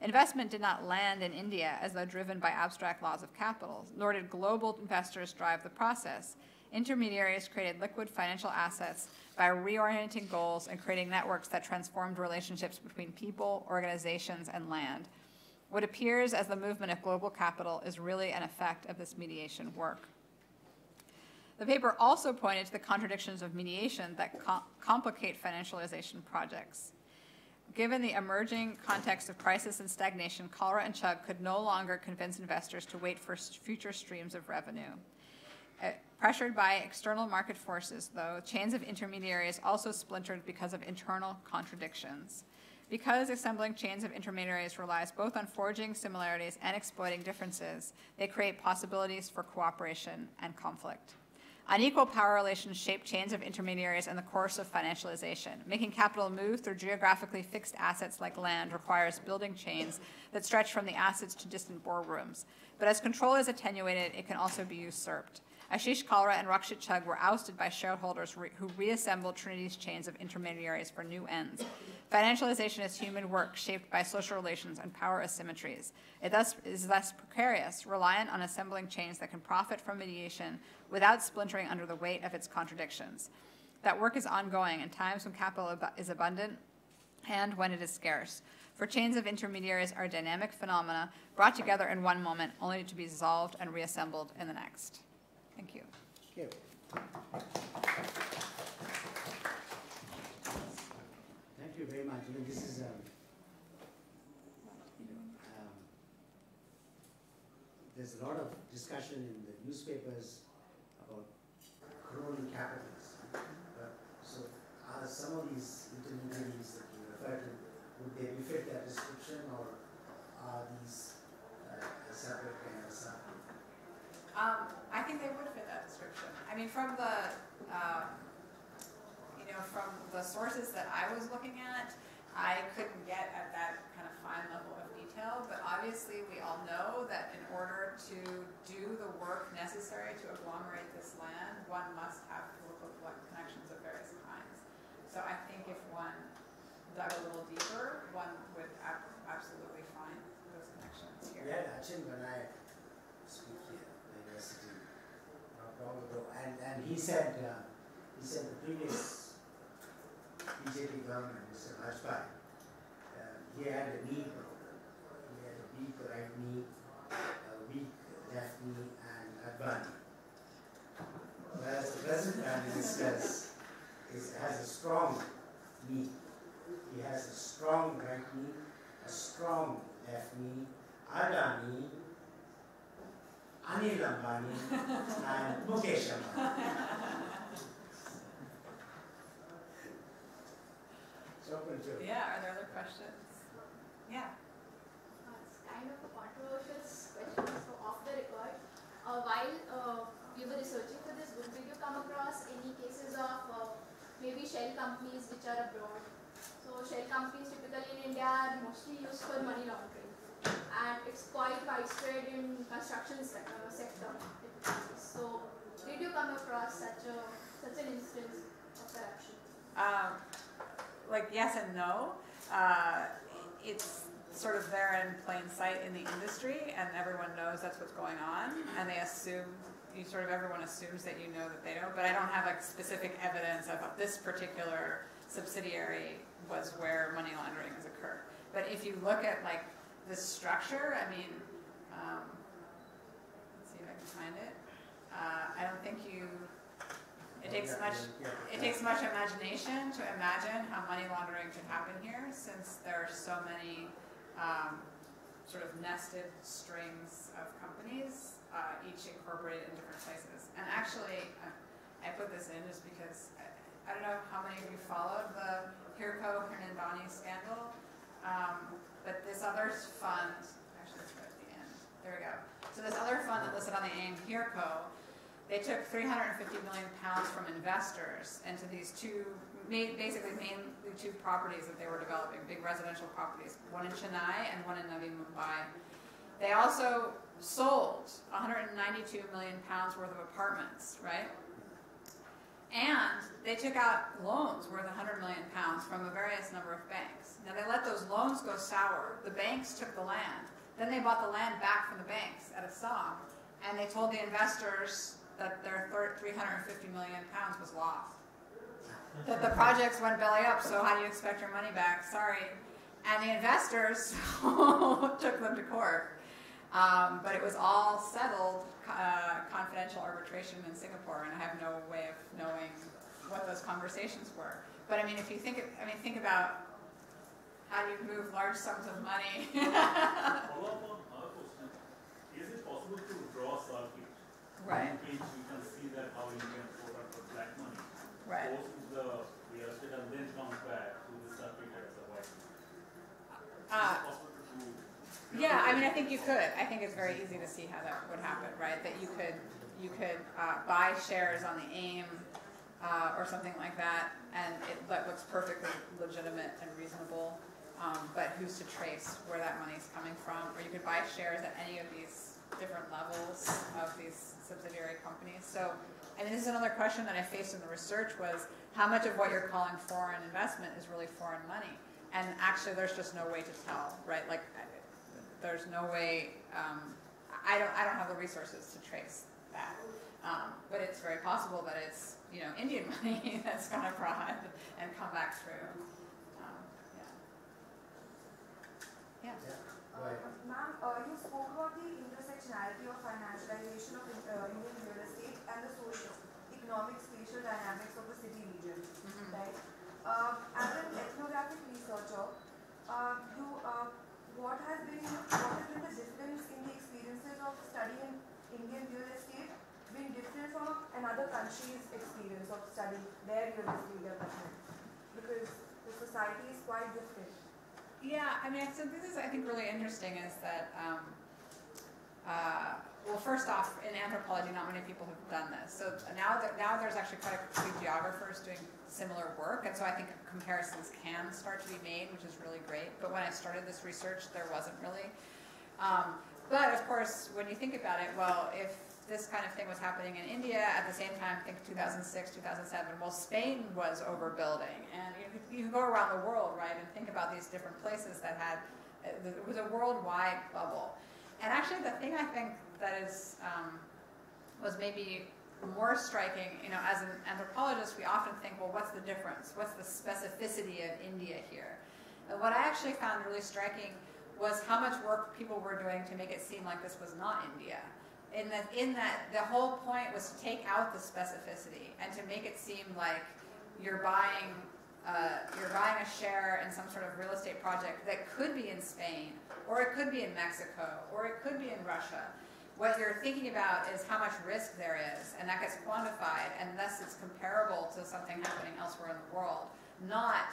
Investment did not land in India as though driven by abstract laws of capital, nor did global investors drive the process. Intermediaries created liquid financial assets by reorienting goals and creating networks that transformed relationships between people, organizations, and land. What appears as the movement of global capital is really an effect of this mediation work. The paper also pointed to the contradictions of mediation that complicate financialization projects. Given the emerging context of crisis and stagnation, Kalra and Chugh could no longer convince investors to wait for future streams of revenue. Pressured by external market forces, though, chains of intermediaries also splintered because of internal contradictions. Because assembling chains of intermediaries relies both on forging similarities and exploiting differences, they create possibilities for cooperation and conflict. Unequal power relations shape chains of intermediaries in the course of financialization. Making capital move through geographically fixed assets like land requires building chains that stretch from the assets to distant boardrooms. But as control is attenuated, it can also be usurped. Ashish Kalra and Rakshit Chugh were ousted by shareholders who reassembled Trinity's chains of intermediaries for new ends. Financialization is human work shaped by social relations and power asymmetries. It is thus precarious, reliant on assembling chains that can profit from mediation without splintering under the weight of its contradictions. That work is ongoing in times when capital is abundant and when it is scarce. For chains of intermediaries are dynamic phenomena brought together in one moment only to be dissolved and reassembled in the next. Thank you. Thank you. Thank you very much. I mean, this is there's a lot of discussion in the newspapers about crony capitals. So are some of these intermediaries that you refer to, would they fit that description, or are these separate kind of stuff? I think they would fit that description. I mean, from the, from the sources that I was looking at, I couldn't get at that kind of fine level of detail, but obviously we all know that in order to do the work necessary to agglomerate this land, one must have political connections of various kinds. So I think if one dug a little deeper, one would absolutely find those connections here. Yeah, actually, when I speak here at the university not long ago, and he said the previous BJP government, Mr. Vajpayee, he had a knee problem. He had a weak right knee, a weak left knee, and Advani. Whereas the present Prime Minister has a strong knee. He has a strong right knee, a strong left knee, Adani, Anil Ambani, and Mukesh Ambani. Yeah, are there other questions? Yeah. It's kind of a controversial question. So off the record, while you were researching for this book, did you come across any cases of maybe shell companies which are abroad? So shell companies typically in India are mostly used for money laundering, and it's quite widespread in construction sector. So did you come across such an instance of corruption? Like yes and no. It's sort of there in plain sight in the industry, and everyone knows that's what's going on, and they assume, everyone assumes that you know that they know, but I don't have like specific evidence of this particular subsidiary was where money laundering has occurred. But if you look at like this structure, I mean, let's see if I can find it. I don't think it takes much imagination to imagine how money laundering could happen here, since there are so many sort of nested strings of companies, each incorporated in different places. And actually, I put this in just because I don't know how many of you followed the Hirko Hernandani scandal, but this other fund, actually it's right at the end, there we go. So this other fund that listed on the AIM Hirko, they took 350 million pounds from investors into these mainly two properties that they were developing, big residential properties, one in Chennai and one in Navi Mumbai. They also sold 192 million pounds worth of apartments, right? And they took out loans worth 100 million pounds from a various number of banks. Now they let those loans go sour. The banks took the land. Then they bought the land back from the banks at a song, and they told the investors that their 350 million pounds was lost. That the projects went belly up, so how do you expect your money back? Sorry. And the investors took them to court. But it was all settled, confidential arbitration in Singapore, and I have no way of knowing what those conversations were. But I mean, if you think about how you move large sums of money. Follow up on our question, is it possible to draw a circuit? Right. In which you can see that how you can afford out for black money. Right. Goes to the real estate and then comes back to the circuit as a white. Is it possible to do? Yeah, I mean, I think you could. I think it's very easy to see how that would happen, right? That you could buy shares on the AIM or something like that, and that looks perfectly legitimate and reasonable. But who's to trace where that money's coming from? Or you could buy shares at any of these different levels of these subsidiary companies. So, I mean, this is another question that I faced in the research was how much of what you're calling foreign investment is really foreign money? And actually, there's just no way to tell, right? Like, there's no way. I don't have the resources to trace that, but it's very possible that it's Indian money that's gone abroad and come back through. Yeah. Right. Ma'am, you spoke about the intersectionality of financialization of Indian real estate and the socio-economic spatial dynamics of the city region, right? As an ethnographic researcher, what has been the difference in the experiences of studying Indian real estate been different from another country's experience of studying their real estate development? Because the society is quite different. Yeah, I mean, so this is, I think, really interesting is that, well, first off, in anthropology, not many people have done this. So now there's actually quite a few geographers doing similar work, and so I think comparisons can start to be made, which is really great. But when I started this research, there wasn't really. But of course, when you think about it, well, if this kind of thing was happening in India at the same time, think 2006, 2007, well, Spain was overbuilding. And you can go around the world, right, and think about these different places that had, it was a worldwide bubble. And actually the thing I think that is, was maybe more striking, as an anthropologist, we often think, well, what's the difference? What's the specificity of India here? And what I actually found really striking was how much work people were doing to make it seem like this was not India. In that the whole point was to take out the specificity and to make it seem like you're buying a share in some sort of real estate project that could be in Spain, or it could be in Mexico, or it could be in Russia. What you're thinking about is how much risk there is, and that gets quantified, and thus it's comparable to something happening elsewhere in the world, not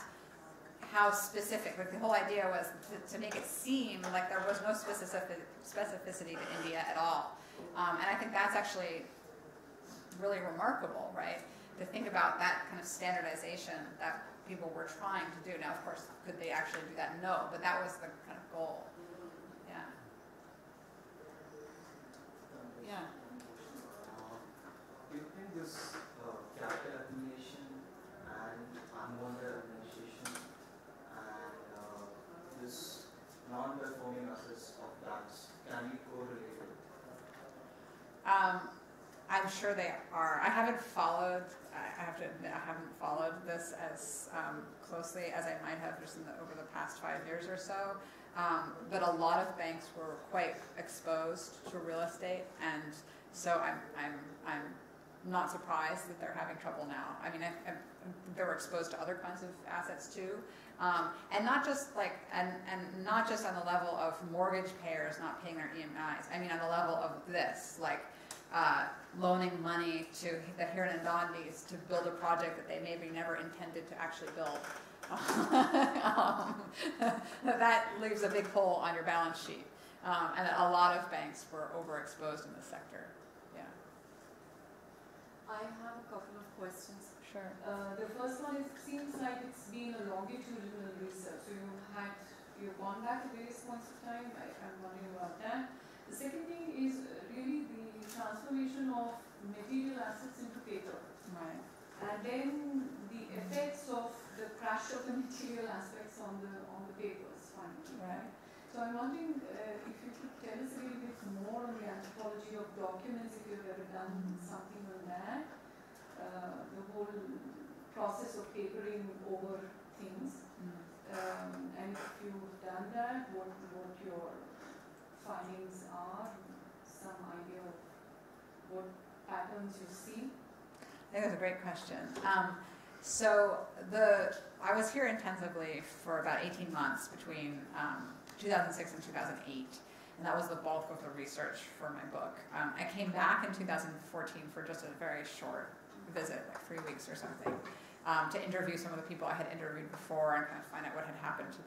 how specific. Like the whole idea was to make it seem like there was no specificity to India at all. And I think that's actually really remarkable, right? To think about that kind of standardization that people were trying to do. Now, of course, could they actually do that? No, but that was the kind of goal. Yeah. Yeah. Do you think this capital accumulation and unwanted administration and this non-performing assets of banks can be correlated? I'm sure they are. I haven't followed. I have to admit, I haven't followed this as closely as I might have just over the past 5 years or so. But a lot of banks were quite exposed to real estate, and so I'm not surprised that they're having trouble now. I mean, they were exposed to other kinds of assets too, and not just like and not just on the level of mortgage payers not paying their EMIs. I mean, on the level of this, like loaning money to the Hiranandandis to build a project that they maybe never intended to actually build. That leaves a big hole on your balance sheet, and a lot of banks were overexposed in this sector. Yeah. I have a couple of questions. Sure. The first one is, seems like it's been a longitudinal research. So you've gone back to various points of time. I'm wondering about that. The second thing is really the transformation of material assets into paper. Right. And then the effects of the crash of the material aspects on the papers finally. Right. So I'm wondering if you could tell us a little bit more on the anthropology of documents, if you've ever done something on that. The whole process of papering over things, and if you've done that, what your findings are, some idea of what patterns you see. I think that's a great question. So I was here intensively for about 18 months between 2006 and 2008. And that was the bulk of the research for my book. I came back in 2014 for just a very short visit, like 3 weeks or something, to interview some of the people I had interviewed before and kind of find out what had happened to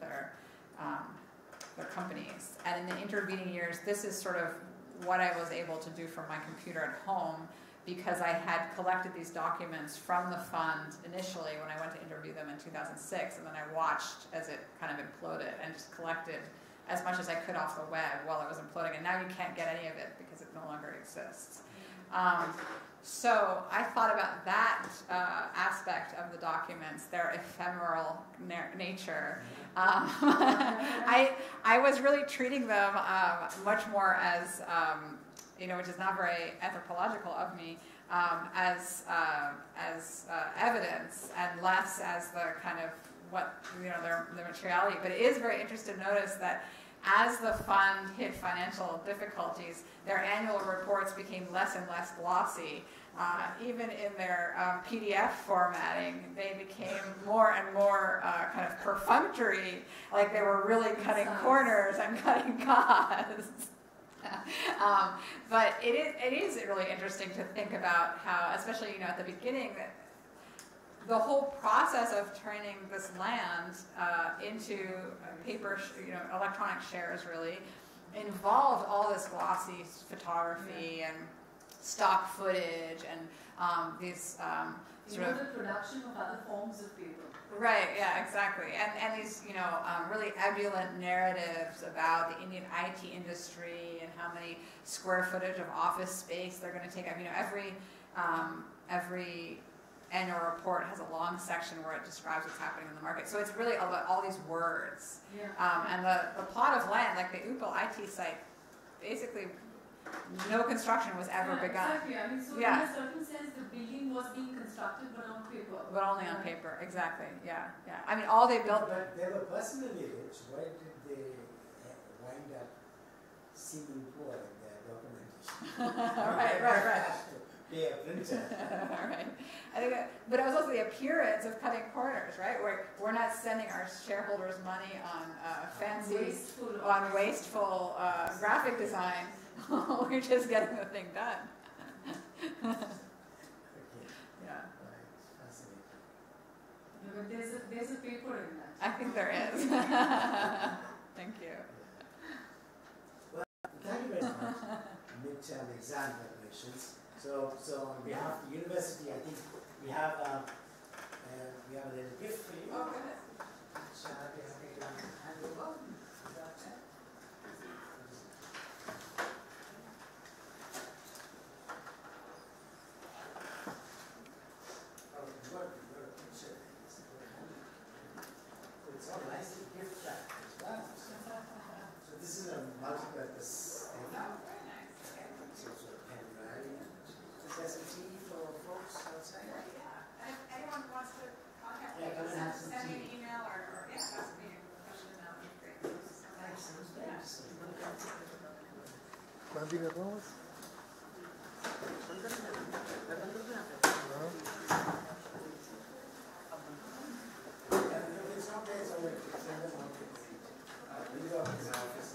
the companies. And in the intervening years, this is sort of what I was able to do from my computer at home, because I had collected these documents from the fund initially when I went to interview them in 2006, and then I watched as it kind of imploded and just collected as much as I could off the web while it was imploding. And now you can't get any of it because it no longer exists. So I thought about that aspect of the documents, their ephemeral nature. I was really treating them much more as, which is not very anthropological of me, as evidence, and less as the kind of what, their materiality. But it is very interesting to notice that as the fund hit financial difficulties, their annual reports became less and less glossy. Even in their PDF formatting, they became more and more kind of perfunctory, like they were really cutting corners and cutting costs. But it is really interesting to think about how, especially at the beginning, that the whole process of turning this land into paper, electronic shares really involved all this glossy photography and stock footage and these sort of the production of other forms of paper. Right, yeah, exactly. And these, really ebullient narratives about the Indian IT industry and how many square footage of office space they're going to take. Every annual report has a long section where it describes what's happening in the market. So it's really about all these words. Yeah. And the plot of land, like the Upal IT site, basically no construction was ever begun. Exactly. So in a certain sense, the building was being constructed, but on paper. But only on paper, exactly. Yeah. All they built. But they were personally rich. Why did they wind up seeming poor in their documentation? Right. Pay a printer. Right. I think but it was also the appearance of cutting corners, right? Where we're not spending our shareholders' money on wasteful graphic design. We're just getting the thing done. Yeah. Right. Fascinating. But there's a paper in that. I think there is. Thank you. Well, thank you very much. Midterm exam preparations. So on behalf of the university, I think we have a little gift for you. Oh, goodness. Which I'll be happy to hand over. Is that it? Oh, you got a picture. It's all nicely gift wrapped as well. So this is a multi-purpose thing. Very nice. Okay. It's also a pen drive. Is there some tea for folks outside? Yeah. And if anyone wants to contact me, come and have some send me tea. an email or ask me a question, that would be great. Thanks. It's not there, so we send them out. We go to his office.